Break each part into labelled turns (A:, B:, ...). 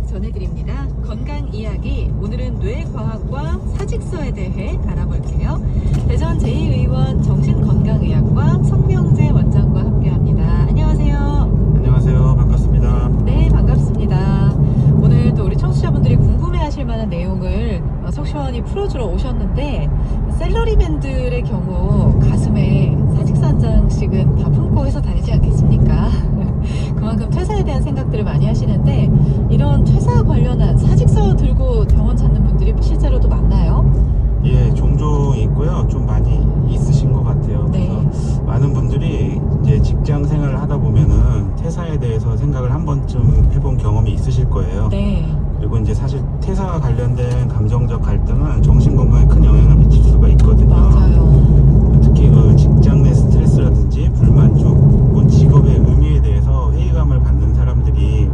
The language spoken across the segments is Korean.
A: 소식 전해드립니다. 건강 이야기, 오늘은 뇌과학과 사직서에 대해 알아볼게요. 대전 제2의원 정신건강의학과 성명재 원장과 함께합니다. 안녕하세요.
B: 안녕하세요. 반갑습니다.
A: 네, 반갑습니다. 오늘 또 우리 청취자분들이 궁금해하실 만한 내용을 속 시원히 풀어주러 오셨는데, 샐러리맨들의 경우 가슴에 사직서 한 장씩은 다 품고 해서 다니지 않겠습니까? 그만큼 퇴사에 대한 생각들을 많이 하시는데, 이런 퇴사 관련한 사직서 들고 병원 찾는 분들이 실제로도 많나요?
B: 예, 종종 있고요. 좀 많이 있으신 것 같아요.
A: 네.
B: 그래서 많은 분들이 이제 직장 생활을 하다 보면은 퇴사에 대해서 생각을 한 번쯤 해본 경험이 있으실 거예요.
A: 네.
B: 그리고 이제 사실 퇴사와 관련된 감정적 갈등은 정신건강에 큰 영향을 미칠 수가 있거든요.
A: 맞아요.
B: 특히 그 직장 내 스트레스라든지 불만족, 뭐 직업의 의미에 대해서 회의감을 갖는 사람들이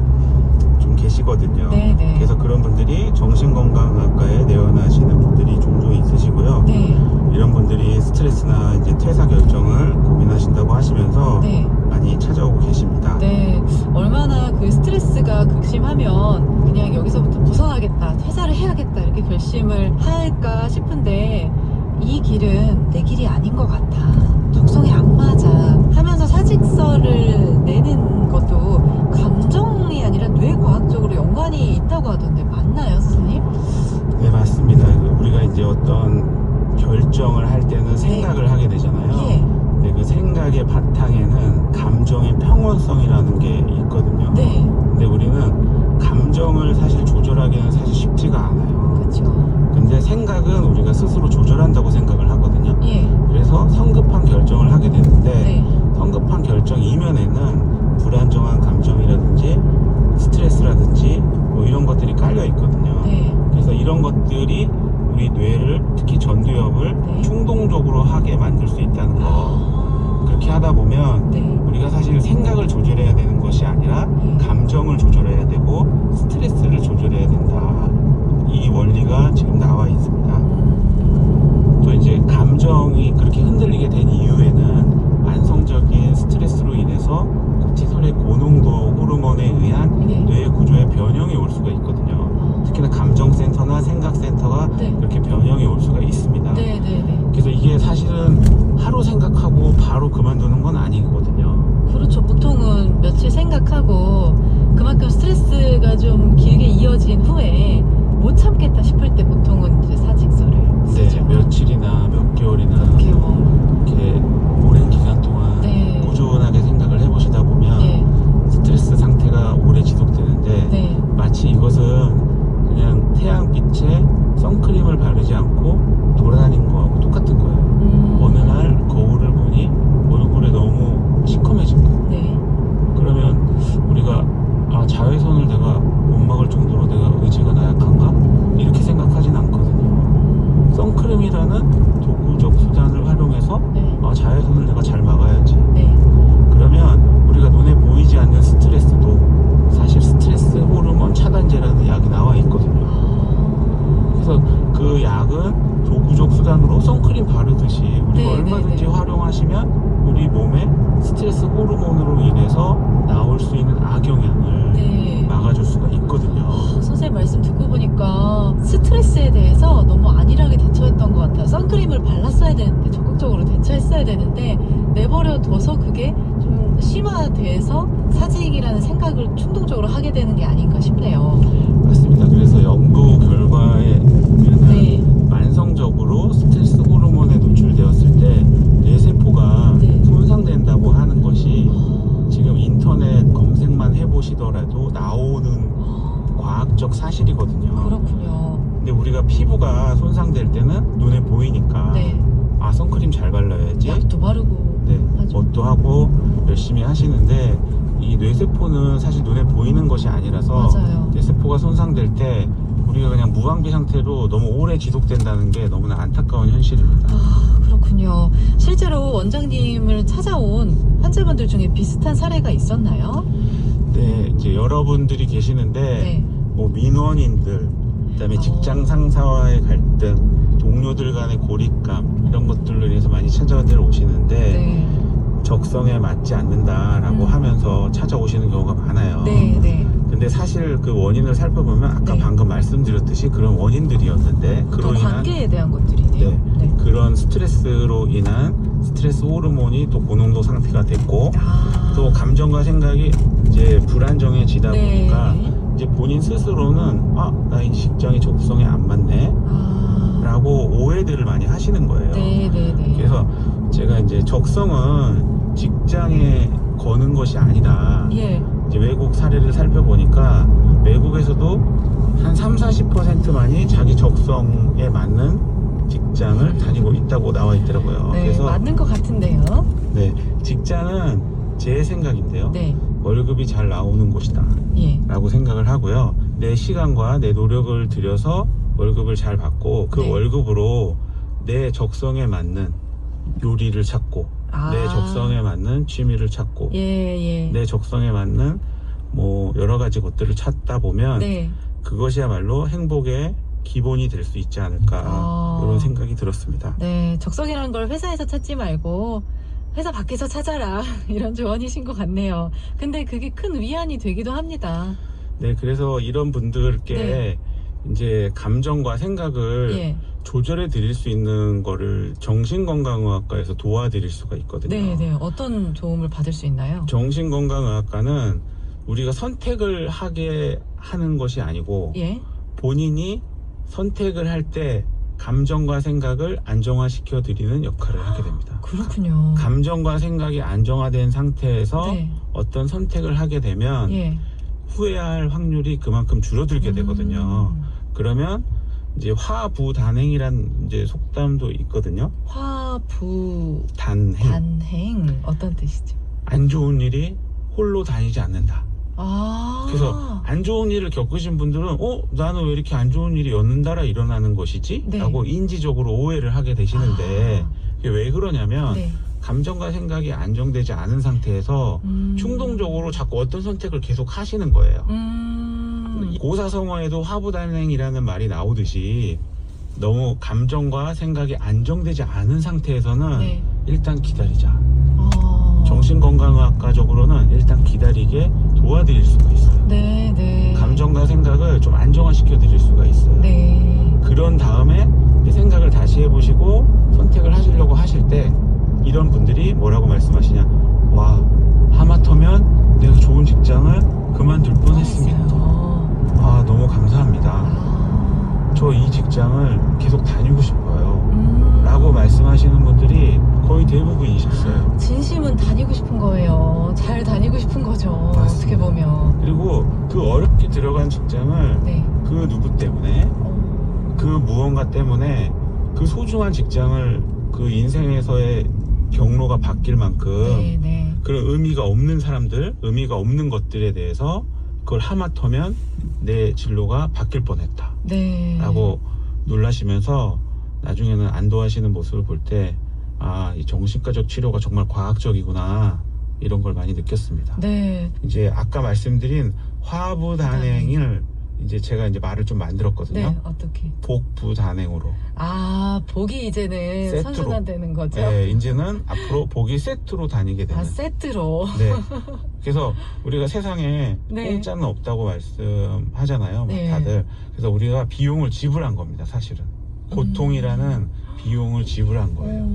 B: 좀 계시거든요.
A: 네네.
B: 그래서 그런 분들이 정신건강학과에 내원하시는 분들이 종종 있으시고요.
A: 네.
B: 이런 분들이 스트레스나 이제 퇴사 결정을 고민하신다고 하시면서
A: 네.
B: 많이 찾아오고 계십니다.
A: 네. 얼마나 그 스트레스가 극심하면 그냥 여기서부터 벗어나겠다, 퇴사를 해야겠다 이렇게 결심을 할까 싶은데, 이 길은 내 길이 아닌 것 같아, 적성에 안 맞아 하면서 사직서를 내는 것도 감정이 아니라 뇌과학적으로 연관이 있다고 하던데 맞나요, 선생님?
B: 네, 맞습니다. 우리가 이제 어떤 결정을 할 때는 생각을 하게 되잖아요.
A: 예.
B: 근데 그 생각의 바탕에는 감정의 평온성이라는 게 있거든요.
A: 네.
B: 근데 우리는 감정을 사실 조절하기는 사실 쉽지가 않아요.
A: 그렇죠.
B: 근데 생각은 우리가 스스로 조절한다고 생각을 하거든요.
A: 예.
B: 그래서 성급한 결정을 하게 되는데,
A: 네.
B: 성급한 결정 이면에는 불안정한 감정이라든지 스트레스라든지 뭐 이런 것들이 깔려 있거든요.
A: 네.
B: 그래서 이런 것들이 우리 뇌를, 특히 전두엽을
A: 네.
B: 충동적으로 하게 만들 수 있다는 거.
A: 아.
B: 그렇게 하다 보면
A: 네.
B: 우리가 사실 생각을 조절해야 되는 것이 아니라 감정을 조절해야 되고 스트레스를 조절해야 된다. 이 원리가 지금 나와 있습니다. 또 이제 감정이 그렇게 흔들리게 된 이유에는 만성적인 스트레스로 인해서 코티솔의 고농도 호르몬에 의한
A: 네.
B: 뇌 구조의 변형이 올 수가 있거든요. 특히나 감정센터나 생각센터가
A: 네.
B: 그렇게 변형이 올 수가 있습니다.
A: 네네네.
B: 그래서 이게 사실은 하루 생각하고 바로 그만두는 건 아니거든요.
A: 그렇죠. 보통은 며칠 생각하고 그만큼 스트레스가 좀 길게 이어진 후에 못 참겠다 싶을 때 보통은 이제 사직서를 쓰죠.
B: 네, 며칠이나 몇 개월이나
A: 개월.
B: 이렇게 오랜 기간 동안
A: 네.
B: 꾸준하게 생각을 해보시다 보면
A: 네.
B: 스트레스 상태가 오래 지속되는데,
A: 네.
B: 마치 이것은 그냥 태양빛에 선크림을 바르지 않고 돌아다닌 거하고 똑같은 거예요. 어느 날 거울을 보니 얼굴에 너무 시커매진 거예요.
A: 네.
B: 그러면 우리가 자외선을 내가 못 막을 정도로 내가 의지가 나약한가? 이렇게 생각하진 않거든요. 선크림이라는 도구적 수단을 활용해서
A: 네.
B: 자외선을 내가 잘 막아야지.
A: 네.
B: 그러면 우리가 눈에 보이지 않는 스트레스도 사실 스트레스 호르몬 차단제라는 약이 나와 있거든요. 그래서 그 약은 도구적 수단으로 선크림 바르듯이 우리가
A: 네,
B: 얼마든지
A: 네, 네.
B: 활용하시면 우리 몸에 스트레스 호르몬으로 인해서 나올 수 있는 악영향을
A: 네.
B: 막아줄 수가 있거든요.
A: 선생님 말씀 듣고 보니까 스트레스에 대해서 너무 안일하게 대처했던 것 같아요. 선크림을 발랐어야 되는데, 적극적으로 대처했어야 되는데 내버려둬서 그게 좀 심화돼서 사직이라는 생각을 충동적으로 하게 되는 게 아닌가 싶네요.
B: 맞습니다. 그래서 연구 결과에 보면은
A: 네.
B: 만성적으로 스트레스 호르몬에 노출되었을 때 뇌세포가
A: 네.
B: 손상된다고 하는 것이 지금 인터넷 검색만 해보시더라도 나오는 과학적 사실이거든요.
A: 그렇군요.
B: 근데 우리가 피부가 손상될 때는 눈에 보이니까
A: 네.
B: 선크림 잘 발라야지,
A: 약도 바르고.
B: 네,
A: 하죠.
B: 뭣도 하고 열심히 하시는데, 이 뇌세포는 사실 눈에 보이는 것이 아니라서
A: 맞아요.
B: 뇌세포가 손상될 때 우리가 그냥 무방비 상태로 너무 오래 지속된다는 게 너무나 안타까운 현실입니다.
A: 그렇군요. 실제로 원장님을 찾아온 환자분들 중에 비슷한 사례가 있었나요?
B: 네, 이제 여러분들이 계시는데
A: 네.
B: 뭐 민원인들, 그다음에 직장 상사와의 갈등, 동료들 간의 고립감, 이런 것들로 인해서 많이 찾아들 오시는데,
A: 네.
B: 적성에 맞지 않는다라고 하면서 찾아오시는 경우가 많아요.
A: 네. 네.
B: 근데 근데 사실 그 원인을 살펴보면 아까
A: 네.
B: 방금 말씀드렸듯이 그런 원인들이었는데
A: 어떤
B: 그로 인한
A: 관계에 대한 것들이네요.
B: 네.
A: 네.
B: 그런 스트레스로 인한 스트레스 호르몬이 또 고농도 상태가 됐고
A: 아.
B: 또 감정과 생각이 이제 불안정해지다
A: 네.
B: 보니까 이제 본인 스스로는 나 이 직장이 적성에 안 맞네
A: 아.
B: 라고 오해들을 많이 하시는 거예요.
A: 네네네.
B: 그래서 제가 이제 적성은 직장에 거는 것이 아니다.
A: 예.
B: 이제 외국 사례를 살펴보니까 외국에서도 한 30-40%만이 자기 적성에 맞는 직장을 다니고 있다고 나와 있더라고요.
A: 네,
B: 그래서
A: 맞는 것 같은데요.
B: 네, 직장은 제 생각인데요.
A: 네.
B: 월급이 잘 나오는 곳이다
A: 예.
B: 라고 생각을 하고요. 내 시간과 내 노력을 들여서 월급을 잘 받고 그
A: 네.
B: 월급으로 내 적성에 맞는 요리를 찾고
A: 아.
B: 내 적성에 맞는 취미를 찾고
A: 예.
B: 내 적성에 맞는 뭐 여러 가지 것들을 찾다 보면
A: 네.
B: 그것이야말로 행복의 기본이 될 수 있지 않을까 이런 생각이 들었습니다.
A: 네. 적성이라는 걸 회사에서 찾지 말고 회사 밖에서 찾아라. 이런 조언이신 것 같네요. 근데 그게 큰 위안이 되기도 합니다.
B: 네, 그래서 이런 분들께
A: 네.
B: 이제 감정과 생각을
A: 예.
B: 조절해 드릴 수 있는 거를 정신건강의학과에서 도와드릴 수가 있거든요.
A: 네. 어떤 도움을 받을 수 있나요?
B: 정신건강의학과는 우리가 선택을 하게 하는 것이 아니고
A: 예.
B: 본인이 선택을 할 때 감정과 생각을 안정화시켜 드리는 역할을 하게 됩니다.
A: 그렇군요.
B: 감정과 생각이 안정화된 상태에서
A: 네.
B: 어떤 선택을 하게 되면
A: 예.
B: 후회할 확률이 그만큼 줄어들게 되거든요. 그러면 이제 화부단행이란 이제 속담도 있거든요.
A: 화부
B: 단행.
A: 단행 어떤 뜻이죠?
B: 안 좋은 일이 홀로 다니지 않는다.
A: 아.
B: 그래서 안 좋은 일을 겪으신 분들은 나는 왜 이렇게 안 좋은 일이 연달아 일어나는 것이지?
A: 네.
B: 라고 인지적으로 오해를 하게 되시는데 그게 왜 그러냐면
A: 네.
B: 감정과 생각이 안정되지 않은 상태에서 충동적으로 자꾸 어떤 선택을 계속 하시는 거예요. 고사성어에도 화부단행이라는 말이 나오듯이 너무 감정과 생각이 안정되지 않은 상태에서는
A: 네.
B: 일단 기다리자. 정신건강학과적으로는 일단 기다리게 도와드릴 수가 있어요.
A: 네.
B: 감정과 생각을 좀 안정화시켜 드릴 수가 있어요.
A: 네.
B: 그런 다음에 생각을 다시 해보시고 선택을 하시려고 하실 때 이런 분들이 뭐라고 말씀하시냐, 와, 하마터면 내가 좋은 직장을 그만둘 뻔했습니다. 너무 감사합니다. 저 이 직장을 계속 다니고 싶어요 라고 말씀하시는 분들이 거의 대부분이셨어요.
A: 진심은 다니고 싶은 거예요. 잘 다니고 싶은 거죠.
B: 맞습니다.
A: 어떻게 보면.
B: 그리고 그 어렵게 들어간 직장을
A: 네.
B: 그 누구 때문에 그 무언가 때문에 그 소중한 직장을 그 인생에서의 경로가 바뀔 만큼
A: 네.
B: 그런 의미가 없는 사람들, 의미가 없는 것들에 대해서 그걸 하마터면 내 진로가 바뀔 뻔했다
A: 네.
B: 라고 놀라시면서 나중에는 안도하시는 모습을 볼 때 이 정신과적 치료가 정말 과학적이구나 이런 걸 많이 느꼈습니다.
A: 네.
B: 이제 아까 말씀드린 화부단행을 이제 제가 이제 말을 좀 만들었거든요.
A: 네. 어떻게?
B: 복부단행으로.
A: 복이 이제는
B: 세트로.
A: 선순환되는 거죠?
B: 네, 이제는 앞으로 복이 세트로 다니게 되는.
A: 세트로.
B: 네. 그래서 우리가 세상에
A: 네.
B: 공짜는 없다고 말씀하잖아요.
A: 네.
B: 다들. 그래서 우리가 비용을 지불한 겁니다, 사실은. 고통이라는 비용을 지불한 거예요.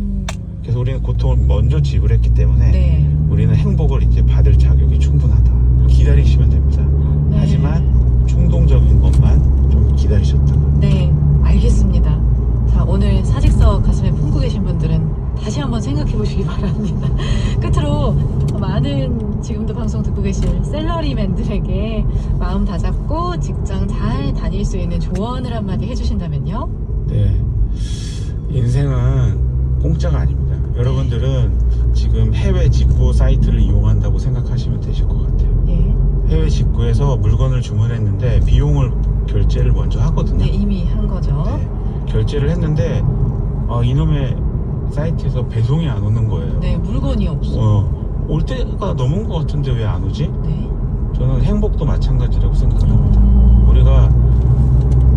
B: 그래서 우리는 고통을 먼저 지불했기 때문에
A: 네.
B: 우리는 행복을 이제 받을 자격이 충분하다. 기다리시면 됩니다.
A: 네.
B: 하지만 충동적인 것만 좀 기다리셨다가.
A: 네, 알겠습니다. 자, 오늘 사직서 가슴에 품고 계신 분들은 다시 한번 생각해 보시기 바랍니다. 끝으로 많은 지금도 방송 듣고 계실 샐러리맨들에게 마음 다잡고 직장 잘 다닐 수 있는 조언을 한마디 해주신다면요?
B: 네. 인생은 공짜가 아닙니다. 여러분들은 지금 해외 직구 사이트를 이용한다고 생각하시면 되실 것 같아요.
A: 예.
B: 해외 직구에서 물건을 주문했는데 비용을 결제를 먼저 하거든요.
A: 네, 이미 한 거죠.
B: 네. 결제를 했는데 이놈의 사이트에서 배송이 안 오는 거예요.
A: 네, 물건이 없어.
B: 올 때가 넘은 것 같은데 왜 안 오지?
A: 네.
B: 저는 행복도 마찬가지라고 생각을 합니다. 우리가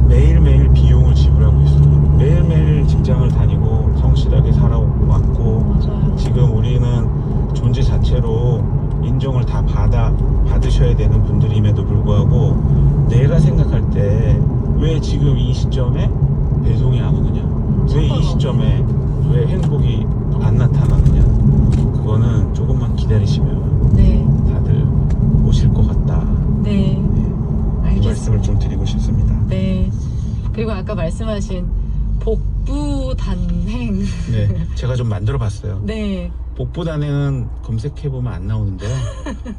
B: 매일매일 비용을 지불하고 있어요. 매일매일 직장을 다니고 성실하게 살아왔고
A: 맞아요.
B: 지금 우리는 존재 자체로 인정을 다 받으셔야 되는 분들임에도 불구하고 검색할 때 왜 지금 이 시점에 배송이 안 오느냐, 왜 이 시점에 왜 행복이 안 나타나느냐, 그거는 조금만 기다리시면
A: 네.
B: 다들 오실 것 같다.
A: 네.
B: 이
A: 알겠습니다.
B: 말씀을 좀 드리고 싶습니다.
A: 네. 그리고 아까 말씀하신 복부 단행.
B: 네, 제가 좀 만들어 봤어요.
A: 네.
B: 복부 단행은 검색해 보면 안 나오는데요.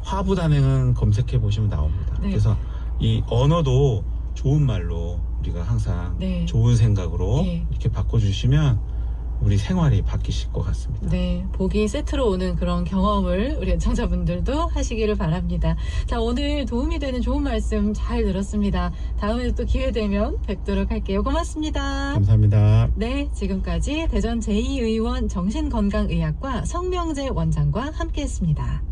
B: 화부 단행은 검색해 보시면 나옵니다.
A: 네.
B: 그래서 이 언어도 좋은 말로 우리가 항상
A: 네.
B: 좋은 생각으로
A: 네.
B: 이렇게 바꿔주시면 우리 생활이 바뀌실 것 같습니다.
A: 네, 복이 세트로 오는 그런 경험을 우리 애청자분들도 하시기를 바랍니다. 자, 오늘 도움이 되는 좋은 말씀 잘 들었습니다. 다음에 또 기회 되면 뵙도록 할게요. 고맙습니다.
B: 감사합니다.
A: 네, 지금까지 대전 제2의원 정신건강의학과 성명재 원장과 함께했습니다.